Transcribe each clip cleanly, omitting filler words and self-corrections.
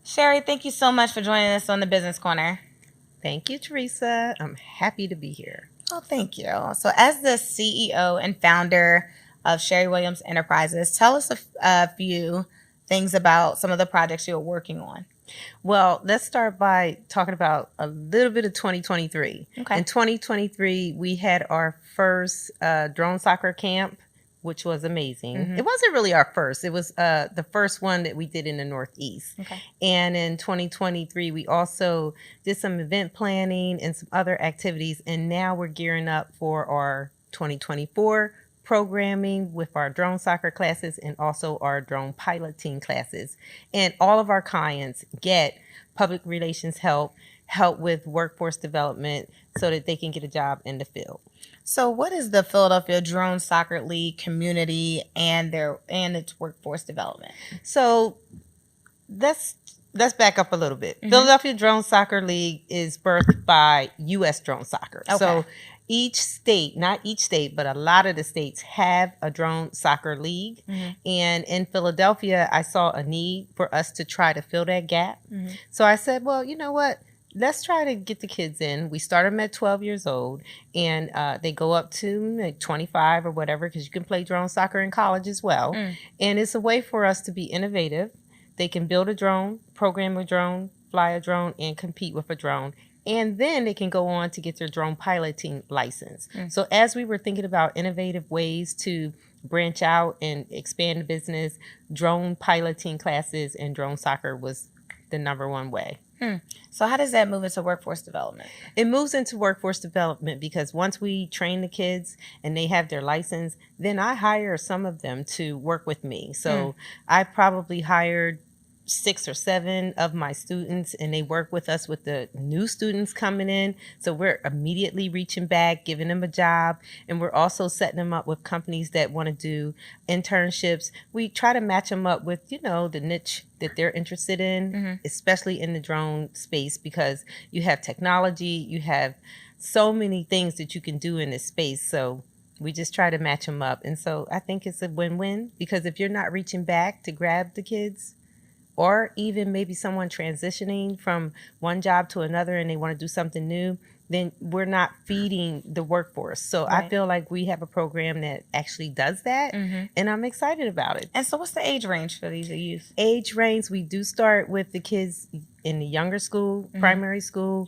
Shari, thank you so much for joining us on the Business Corner. Thank you, Teresa. I'm happy to be here. Oh, thank you. So, as the CEO and founder of Shari Williams Enterprises, tell us a few things about some of the projects you're working on. Well, let's start by talking about a little bit of 2023. Okay. In 2023, we had our first drone soccer camp, which was amazing. It wasn't really our first. It was the first one that we did in the Northeast. Okay. And in 2023, we also did some event planning and some other activities. And now we're gearing up for our 2024 programming with our drone soccer classes and also our drone piloting classes. And all of our clients get public relations help with workforce development so that they can get a job in the field. So, what is the Philadelphia Drone Soccer League community and its workforce development? So, let's back up a little bit. Philadelphia Drone Soccer League is birthed by U.S. Drone Soccer. Okay. So each state, not each state, but a lot of the states have a drone soccer league. And in Philadelphia, I saw a need for us to try to fill that gap. So I said, well, you know what? Let's try to get the kids in. We start them at 12 years old, and they go up to like 25 or whatever, because you can play drone soccer in college as well. And it's a way for us to be innovative. They can build a drone, program a drone, fly a drone, and compete with a drone. And then they can go on to get their drone piloting license. So as we were thinking about innovative ways to branch out and expand the business, drone piloting classes and drone soccer was the number one way. So how does that move into workforce development? It moves into workforce development because once we train the kids and they have their license, then I hire some of them to work with me. So I probably hired 6 or 7 of my students, and they work with us with the new students coming in. So we're immediately reaching back, giving them a job, and we're also setting them up with companies that want to do internships. We try to match them up with, the niche that they're interested in, especially in the drone space, because you have technology, you have so many things that you can do in this space. So we just try to match them up. And so I think it's a win-win, because if you're not reaching back to grab the kids, or even maybe someone transitioning from one job to another and they want to do something new, then we're not feeding the workforce. So I feel like we have a program that actually does that, and I'm excited about it. And so what's the age range for these youth? Age range, we do start with the kids in the younger school, primary school,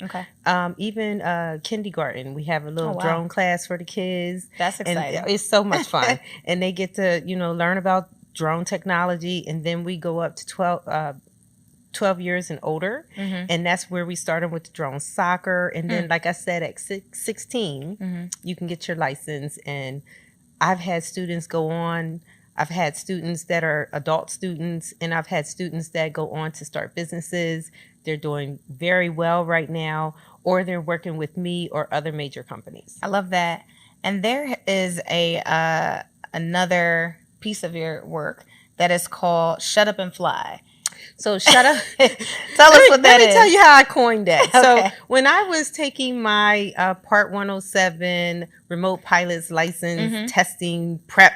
even kindergarten. We have a little drone class for the kids. That's exciting. And it's so much fun. And they get to, learn about drone technology, and then we go up to 12 years and older, and that's where we started with the drone soccer. And then, like I said, at 16, you can get your license. And I've had students go on. I've had students that are adult students, and I've had students that go on to start businesses. They're doing very well right now, or they're working with me or other major companies. I love that. And there is another piece of your work that is called Shut Up and Fly. So shut up. Tell us what that is. Let me tell you how I coined that. Okay. So when I was taking my Part 107 remote pilot's license testing prep,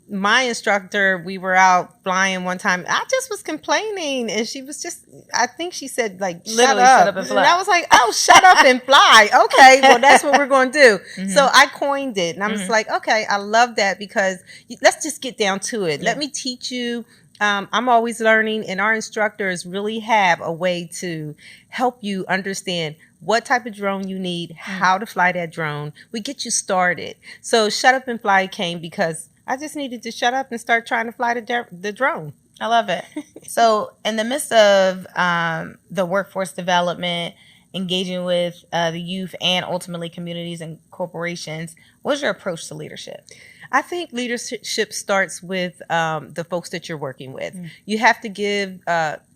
my instructor, we were out flying one time. I just was complaining, and she was just, I think she said, like, Literally, shut up and fly. And I was like, oh, shut up and fly. Okay, well, that's what we're going to do. So I coined it, and I'm just like, okay, I love that, because let's just get down to it. Let me teach you. I'm always learning, and our instructors really have a way to help you understand what type of drone you need, how to fly that drone. We get you started. So Shut Up and Fly came because I just needed to shut up and start trying to fly the drone. I love it. So in the midst of the workforce development, engaging with the youth and ultimately communities and corporations, what's your approach to leadership? I think leadership starts with the folks that you're working with. You have to give,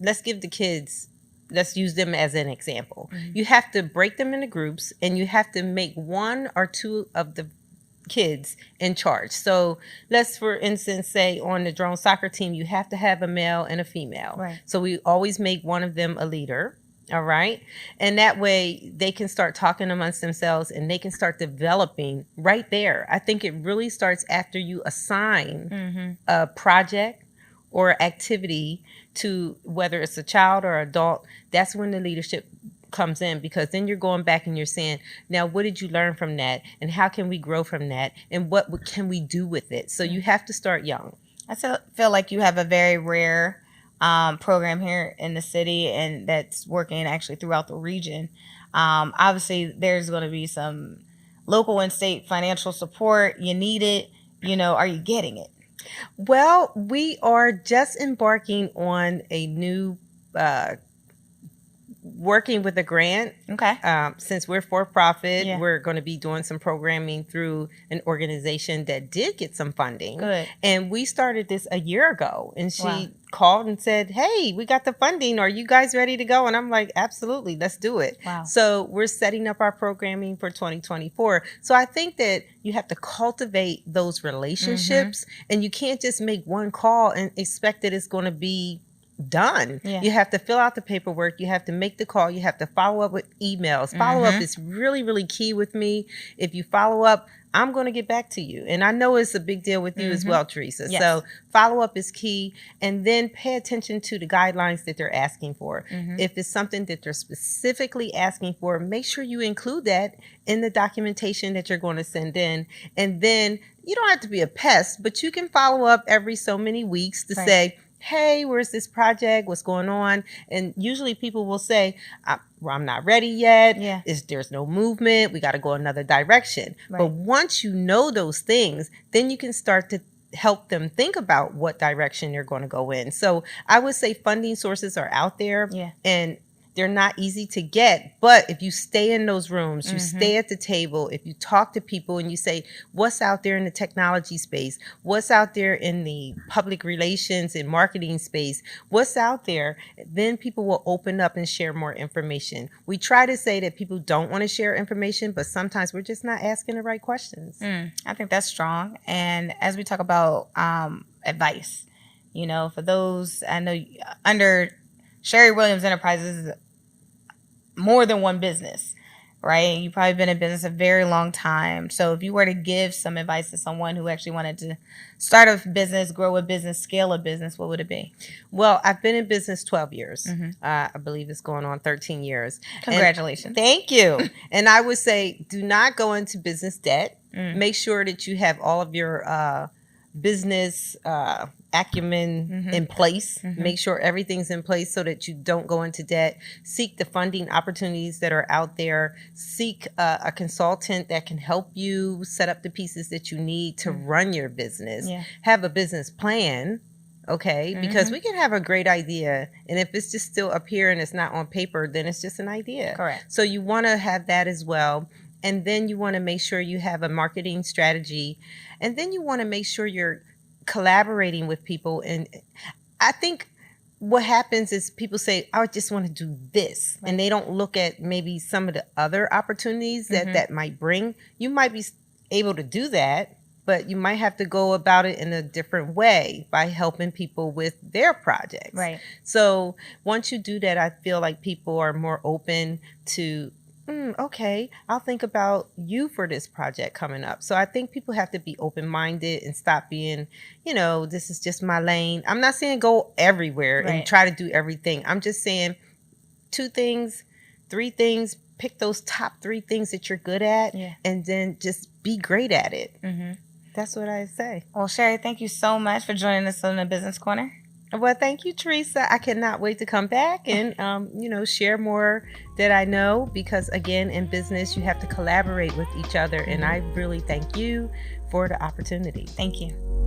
let's give the kids, let's use them as an example. You have to break them into groups, and you have to make 1 or 2 of the kids in charge. So let's, for instance, say on the drone soccer team, you have to have a male and a female. Right. So we always make one of them a leader. All right. And that way they can start talking amongst themselves, and they can start developing right there. I think it really starts after you assign a project or activity to whether it's a child or adult, that's when the leadership comes in, because then you're going back and you're saying, now what did you learn from that, and how can we grow from that, and what can we do with it? So you have to start young. I feel like you have a very rare program here in the city, and that's working actually throughout the region. Obviously, there's going to be some local and state financial support. You need it. Are you getting it? Well, we are just embarking on a new working with a grant. Okay. Since we're for profit, Yeah. we're going to be doing some programming through an organization that did get some funding. Good. And we started this a year ago, and she Wow. called and said, hey, we got the funding. Are you guys ready to go? And I'm like, absolutely, let's do it. Wow. So we're setting up our programming for 2024. So I think that you have to cultivate those relationships, and you can't just make one call and expect that it's going to be done. Yeah. You have to fill out the paperwork. You have to make the call. You have to follow up with emails. Follow up is really, really key with me. If you follow up, I'm going to get back to you. And I know it's a big deal with you as well, Teresa. Yes. So follow up is key. And then pay attention to the guidelines that they're asking for. If it's something that they're specifically asking for, make sure you include that in the documentation that you're going to send in. And then you don't have to be a pest, but you can follow up every so many weeks to say, hey, where's this project? What's going on? And usually people will say, I'm not ready yet. Yeah. There's no movement. We got to go another direction. Right. But once you know those things, then you can start to help them think about what direction you're going to go in. So I would say funding sources are out there. Yeah. And they're not easy to get, but if you stay in those rooms, you stay at the table, if you talk to people and you say, what's out there in the technology space, what's out there in the public relations and marketing space, what's out there, then people will open up and share more information. We try to say that people don't want to share information, but sometimes we're just not asking the right questions. I think that's strong. And as we talk about advice, for those, I know under Shari Williams Enterprises is more than one business, right? You've probably been in business a very long time. So if you were to give some advice to someone who actually wanted to start a business, grow a business, scale a business, what would it be? Well, I've been in business 12 years. I believe it's going on 13 years. Congratulations. And thank you. And I would say, do not go into business debt. Make sure that you have all of your business acumen in place. Make sure everything's in place so that you don't go into debt. Seek the funding opportunities that are out there. Seek a consultant that can help you set up the pieces that you need to run your business. Have a business plan. Okay, because we can have a great idea, and if it's just still up here and it's not on paper, then it's just an idea. Correct. So you want to have that as well. And then you want to make sure you have a marketing strategy. And then you want to make sure you're collaborating with people. And I think what happens is people say, I just want to do this. And they don't look at maybe some of the other opportunities that might bring. You might be able to do that, but you might have to go about it in a different way by helping people with their projects. Right. So once you do that, I feel like people are more open to, okay, I'll think about you for this project coming up. So I think people have to be open-minded and stop being, this is just my lane. I'm not saying go everywhere and try to do everything. I'm just saying 2 things, 3 things, pick those top 3 things that you're good at, and then just be great at it. That's what I say. Well, Shari, thank you so much for joining us on the Business Corner. Well, thank you, Teresa. I cannot wait to come back and, share more that I know, because again, in business, you have to collaborate with each other. And I really thank you for the opportunity. Thank you.